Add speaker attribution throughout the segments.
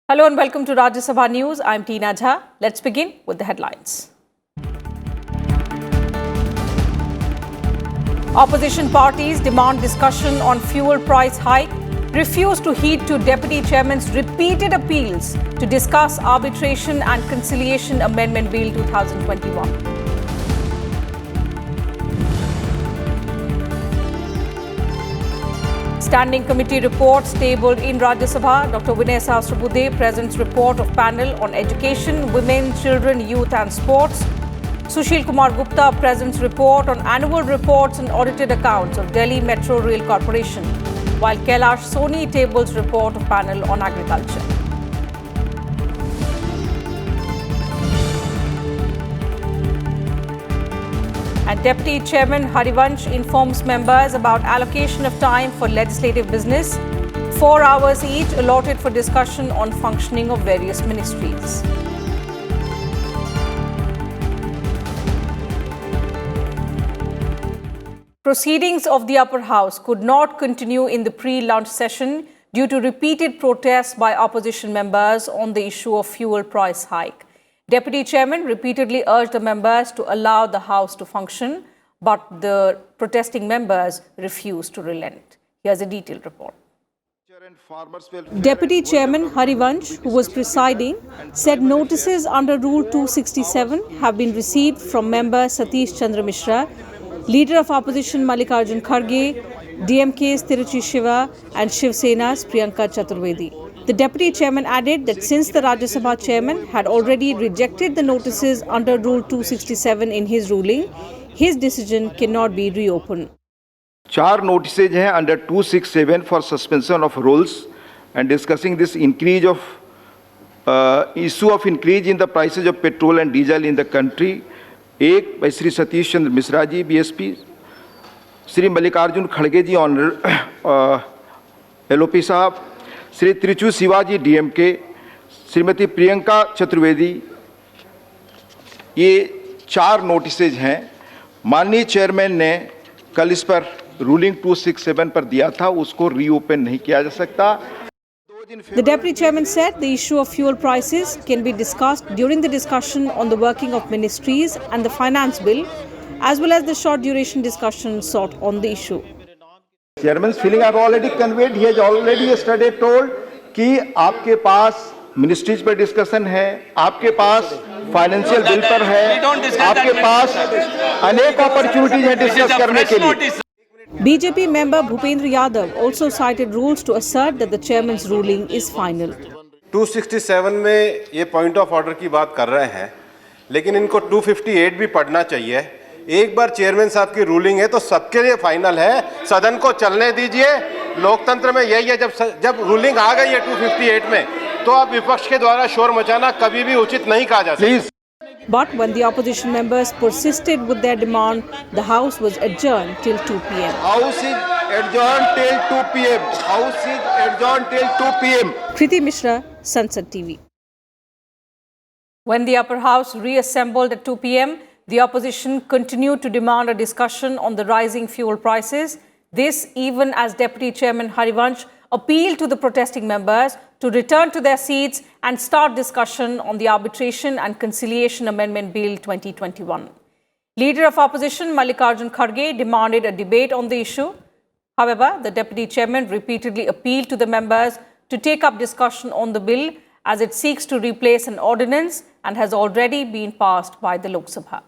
Speaker 1: Hello and welcome to Rajya Sabha News. I'm Tina Jha. Let's begin with the headlines. Opposition parties demand discussion on fuel price hike, refuse to heed to Deputy Chairman's repeated appeals to discuss Arbitration and Conciliation Amendment Bill 2021. Standing committee reports tabled in Rajya Sabha. Dr. Vinay Sahasrabudhe presents report of panel on education, women, children, youth and sports. Sushil Kumar Gupta presents report on annual reports and audited accounts of Delhi Metro Rail Corporation, while Kailash Soni tables report of panel on agriculture. And Deputy Chairman Haribhau informs members about allocation of time for legislative business. 4 hours each allotted for discussion on functioning of various ministries. Proceedings of the upper house could not continue in the pre-lunch session due to repeated protests by opposition members on the issue of fuel price hike. Deputy Chairman repeatedly urged the members to allow the House to function, but the protesting members refused to relent. Here's a detailed report. Deputy Chairman Haribhau, who was presiding, said notices under Rule 267 have been received from member Satish Chandra Mishra, Leader of Opposition Mallikarjun Kharge, DMK's Tiruchi Shiva and Shiv Sena's Priyanka Chaturvedi. The Deputy Chairman added that since the Rajya Sabha Chairman had already rejected the notices under Rule 267 in his ruling, his decision cannot be reopened.
Speaker 2: 4 notices हैं under 267 for suspension of rules and discussing this increase of issue of increase in the prices of petrol and diesel in the country. एक by Shri Satish Chandra Mishra ji, BSP, Shri Mallikarjun Kharge ji, Honorable LOP साहब, Shri त्रिचू Shivaji DMK, Shrimati Priyanka Chaturvedi, ये 4 notices हैं। माननीय chairman ने कल इस पर ruling 267 पर दिया था, उसको रीओपन नहीं किया जा सकता।
Speaker 1: The Deputy Chairman said the issue of fuel prices can be discussed during the discussion on the working of ministries and the finance bill, as well as the short duration discussion sought on the issue.
Speaker 2: Chairman's feeling I've already conveyed. He has already yesterday told कि आपके पास ministries पर discussion है, आपके पास financial bill पर है, आपके पास अनेक opportunities हैं डिस्कस करने के लिए.
Speaker 1: BJP member Bhupendra Yadav also cited rules to assert that the chairman's ruling is final.
Speaker 3: 267 में ये पॉइंट ऑफ ऑर्डर की बात कर रहे हैं, लेकिन इनको 258 भी पढ़ना चाहिए. एक बार चेयरमैन साहब की रूलिंग है तो सबके लिए फाइनल है. सदन को चलने दीजिए. लोकतंत्र में यही है, जब रूलिंग आ गई है 258 में, तो अब विपक्ष के द्वारा शोर मचाना कभी भी उचित नहीं कहा जा सकता.
Speaker 1: But when the opposition members persisted with their demand, the House was adjourned till 2 p.m.
Speaker 2: House is adjourned till 2 p.m. House is adjourned till 2 p.m.
Speaker 1: Kriti Mishra, Sansad TV. When the upper house reassembled at 2 p.m., the opposition continued to demand a discussion on the rising fuel prices. This even as Deputy Chairman Haribhau appealed to the protesting members to return to their seats and start discussion on the Arbitration and Conciliation Amendment Bill 2021. Leader of Opposition Mallikarjun Kharge demanded a debate on the issue. However, the Deputy Chairman repeatedly appealed to the members to take up discussion on the bill as it seeks to replace an ordinance and has already been passed by the Lok Sabha.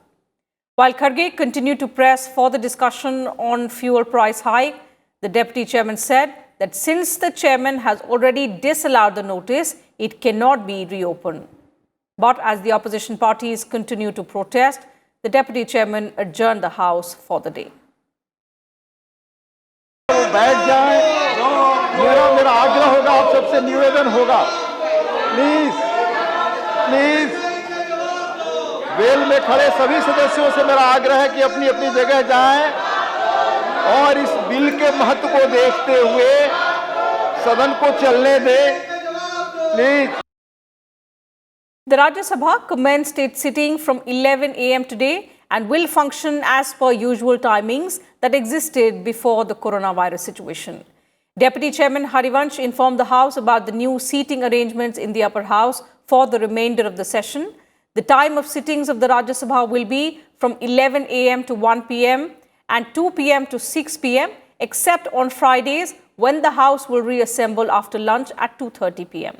Speaker 1: While Kharge continued to press for the discussion on fuel price hike, the Deputy Chairman said that since the Chairman has already disallowed the notice, it cannot be reopened. But as the opposition parties continue to protest, the Deputy Chairman adjourned the House for the day.
Speaker 2: बैठ जाएं, मेरा आग्रह होगा, आप सबसे निवेदन होगा, please well में खड़े सभी सदस्यों से मेरा आग्रह है कि अपनी अपनी जगह जाएं और इस बिल के महत्व को देखते हुए सदन को चलने दें, please.
Speaker 1: The Rajya Sabha commenced its sitting from 11 a.m. today and will function as per usual timings that existed before the coronavirus situation. Deputy Chairman Harivansh informed the House about the new seating arrangements in the upper house for the remainder of the session. The time of sittings of the Rajya Sabha will be from 11 a.m. to 1 p.m. and 2 p.m. to 6 p.m. except on Fridays when the House will reassemble after lunch at 2:30 p.m.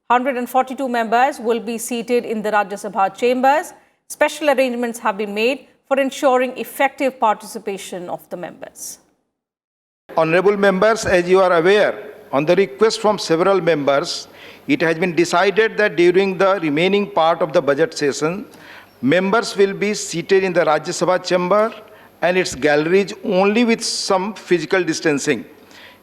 Speaker 1: 142 members will be seated in the Rajya Sabha chambers. Special arrangements have been made for ensuring effective participation of the members.
Speaker 2: Honorable members, as you are aware, on the request from several members, it has been decided that during the remaining part of the budget session, members will be seated in the Rajya Sabha chamber and its galleries only with some physical distancing.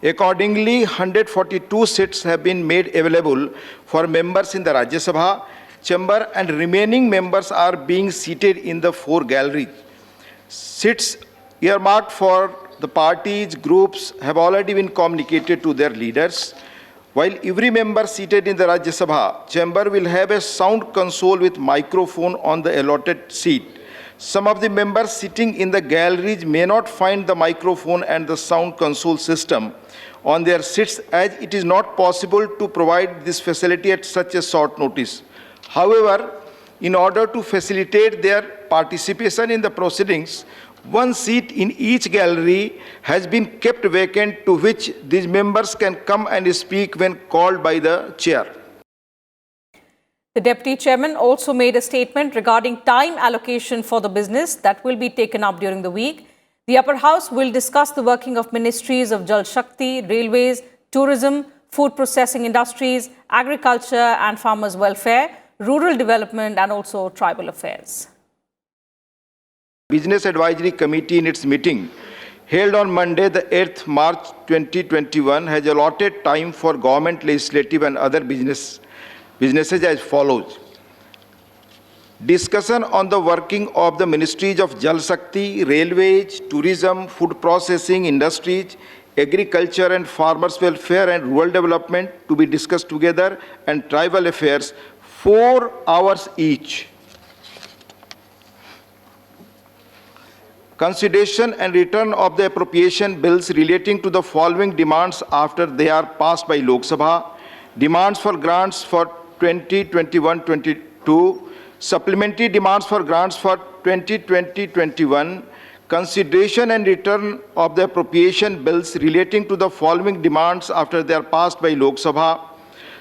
Speaker 2: Accordingly, 142 seats have been made available for members in the Rajya Sabha chamber and remaining members are being seated in the 4 galleries. Seats earmarked for the parties, groups have already been communicated to their leaders. While every member seated in the Rajya Sabha chamber will have a sound console with microphone on the allotted seat, some of the members sitting in the galleries may not find the microphone and the sound console system on their seats as it is not possible to provide this facility at such a short notice. However, in order to facilitate their participation in the proceedings, one seat in each gallery has been kept vacant to which these members can come and speak when called by the chair.
Speaker 1: The Deputy Chairman also made a statement regarding time allocation for the business that will be taken up during the week. The Upper House will discuss the working of ministries of Jal Shakti, Railways, Tourism, Food Processing Industries, Agriculture and Farmers Welfare, Rural Development and also Tribal Affairs.
Speaker 2: Business Advisory Committee in its meeting held on Monday, the 8th March 2021 has allotted time for government, legislative and other businesses as follows. Discussion on the working of the ministries of Jal Shakti, Railways, Tourism, Food Processing Industries, Agriculture and Farmers Welfare and Rural Development to be discussed together and Tribal Affairs 4 hours each. Consideration and return of the appropriation bills relating to the following demands after they are passed by Lok Sabha. Demands for grants for 2021-22, supplementary demands for grants for 2020-21, consideration and return of the appropriation bills relating to the following demands after they are passed by Lok Sabha.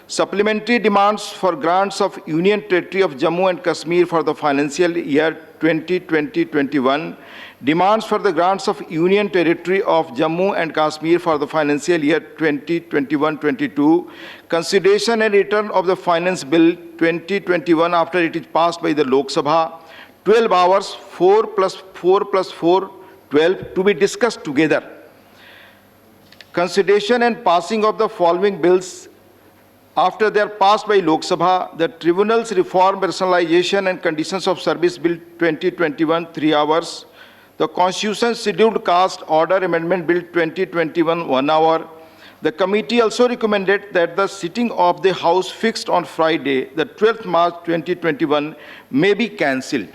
Speaker 2: Supplementary demands for grants of Union Territory of Jammu and Kashmir for the financial year 2020-21, demands for the grants of Union Territory of Jammu and Kashmir for the financial year 2021-22, consideration and return of the Finance Bill 2021 after it is passed by the Lok Sabha, 12 hours, 4 plus 4 plus 4, 12, to be discussed together. Consideration and passing of the following bills after they are passed by Lok Sabha: the Tribunals Reform, Rationalization and Conditions of Service Bill 2021, 3 hours, the Constitution Scheduled Caste Order Amendment Bill 2021, 1 hour. The committee also recommended that the sitting of the House fixed on Friday, the 12th March 2021, may be cancelled.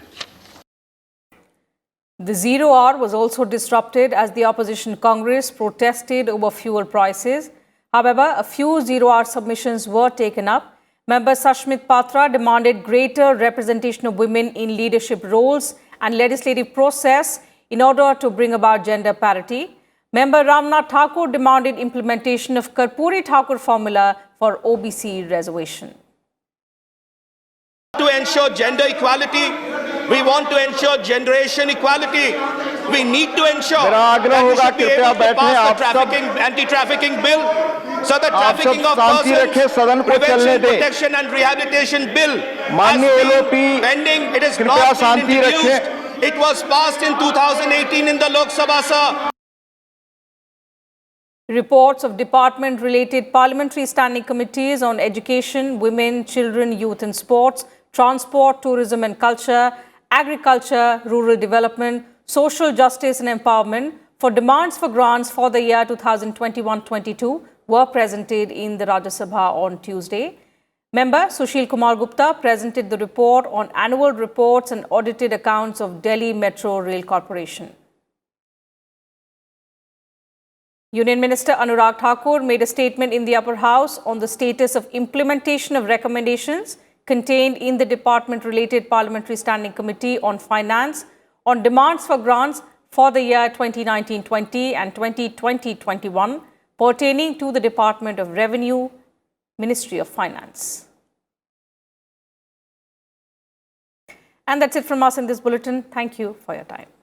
Speaker 1: The 0 hour was also disrupted as the opposition Congress protested over fuel prices. However, a few 0 hour submissions were taken up. Member Sashmit Patra demanded greater representation of women in leadership roles and legislative process in order to bring about gender parity. Member Ramnath Thakur demanded implementation of Karpuri Thakur formula for OBC reservation.
Speaker 4: To ensure gender equality, we want to ensure generation equality. We need to ensure that we should be able to pass the anti-trafficking bill, so the trafficking of persons prevention, protection and rehabilitation bill has been pending. It is not been introduced. It was passed in 2018 in the Lok Sabha, sir.
Speaker 1: Reports of department-related parliamentary standing committees on education, women, children, youth and sports, transport, tourism and culture, agriculture, rural development, social justice and empowerment for demands for grants for the year 2021-22 were presented in the Rajya Sabha on Tuesday. Member Sushil Kumar Gupta presented the report on annual reports and audited accounts of Delhi Metro Rail Corporation. Union Minister Anurag Thakur made a statement in the upper house on the status of implementation of recommendations contained in the department-related Parliamentary Standing Committee on Finance on demands for grants for the year 2019-20 and 2020-21 pertaining to the Department of Revenue, Ministry of Finance. And that's it from us in this bulletin. Thank you for your time.